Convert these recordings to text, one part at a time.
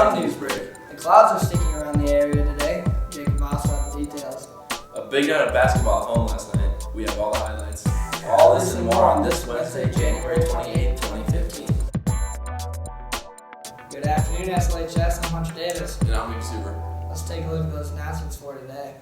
From Newsbreak. The clouds are sticking around the area today. Jacob Moss will have the details. A big night of basketball at home last night. We have all the highlights. All this and more on this Wednesday, January 28, 2015. Good afternoon, SLHS. I'm Hunter Davis. And I'm Nick Super. Let's take a look at those announcements for today.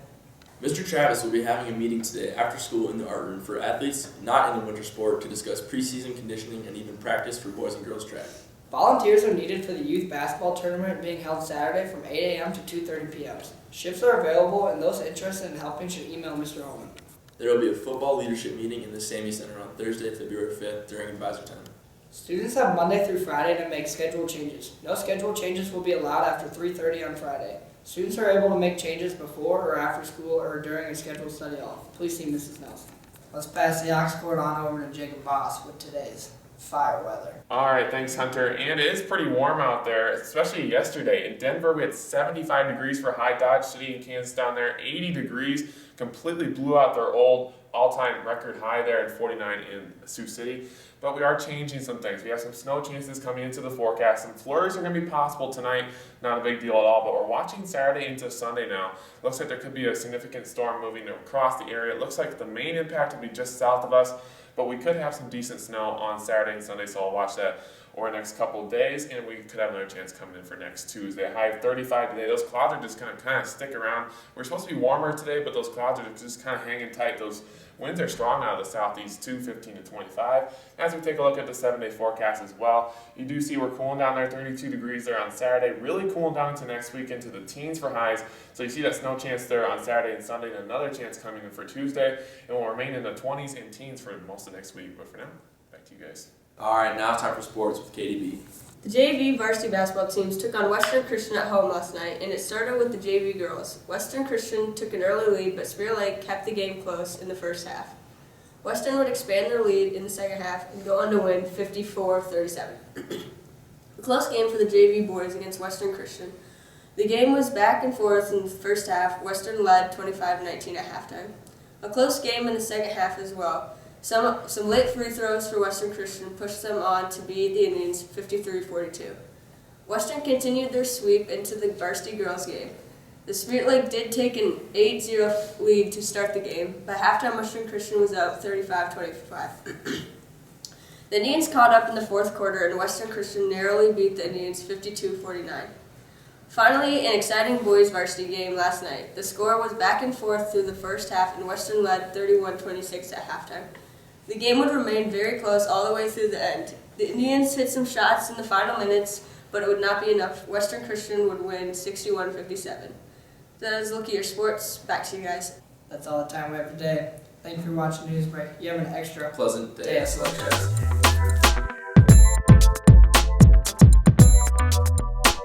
Mr. Travis will be having a meeting today after school in the art room for athletes not in the winter sport to discuss preseason conditioning and even practice for boys and girls track. Volunteers are needed for the youth basketball tournament being held Saturday from 8 a.m. to 2:30 p.m. Shifts are available, and those interested in helping should email Mr. Ullman. There will be a football leadership meeting in the Sammy Center on Thursday, February 5th during advisor time. Students have Monday through Friday to make schedule changes. No schedule changes will be allowed after 3:30 on Friday. Students are able to make changes before or after school or during a scheduled study off. Please see Mrs. Nelson. Let's pass the aux cord on over to Jacob Voss with today's fire weather. All right, thanks, Hunter. And it is pretty warm out there, especially yesterday. In Denver, we had 75 degrees for high. Dodge City in Kansas down there, 80 degrees. Completely blew out their old all-time record high there at 49 in Sioux City. But we are changing some things. We have some snow chances coming into the forecast. Some flurries are going to be possible tonight. Not a big deal at all, but we're watching Saturday into Sunday now. Looks like there could be a significant storm moving across the area. It looks like the main impact will be just south of us, but we could have some decent snow on Saturday and Sunday, so I'll watch that over the next couple of days, and we could have another chance coming in for next Tuesday. High of 35 today. Those clouds are just kind of stick around. We're supposed to be warmer today, but those clouds are just kind of hanging tight. Those winds are strong out of the southeast too, 15 to 25. As we take a look at the 7-day forecast as well, you do see we're cooling down there, 32 degrees there on Saturday, really cooling down into next week into the teens for highs. So you see that snow chance there on Saturday and Sunday, and another chance coming in for Tuesday, and we'll remain in the 20s and teens for most of next week. But for now, back to you guys. All right, now it's time for sports with KDB. The JV varsity basketball teams took on Western Christian at home last night, and it started with the JV girls. Western Christian took an early lead, but Spear Lake kept the game close in the first half. Western would expand their lead in the second half and go on to win 54-37. A close game for the JV boys against Western Christian. The game was back and forth in the first half. Western led 25-19 at halftime. A close game in the second half as well. Some late free throws for Western Christian pushed them on to beat the Indians 53-42. Western continued their sweep into the varsity girls game. The Spirit Lake did take an 8-0 lead to start the game, but halftime Western Christian was up 35-25. The Indians caught up in the fourth quarter, and Western Christian narrowly beat the Indians 52-49. Finally, an exciting boys varsity game last night. The score was back and forth through the first half, and Western led 31-26 at halftime. The game would remain very close all the way through the end. The Indians hit some shots in the final minutes, but it would not be enough. Western Christian would win 61-57. That is a look at your sports. Back to you guys. That's all the time we have today. Thank you for watching Newsbreak. You have an extra pleasant day. SLHS.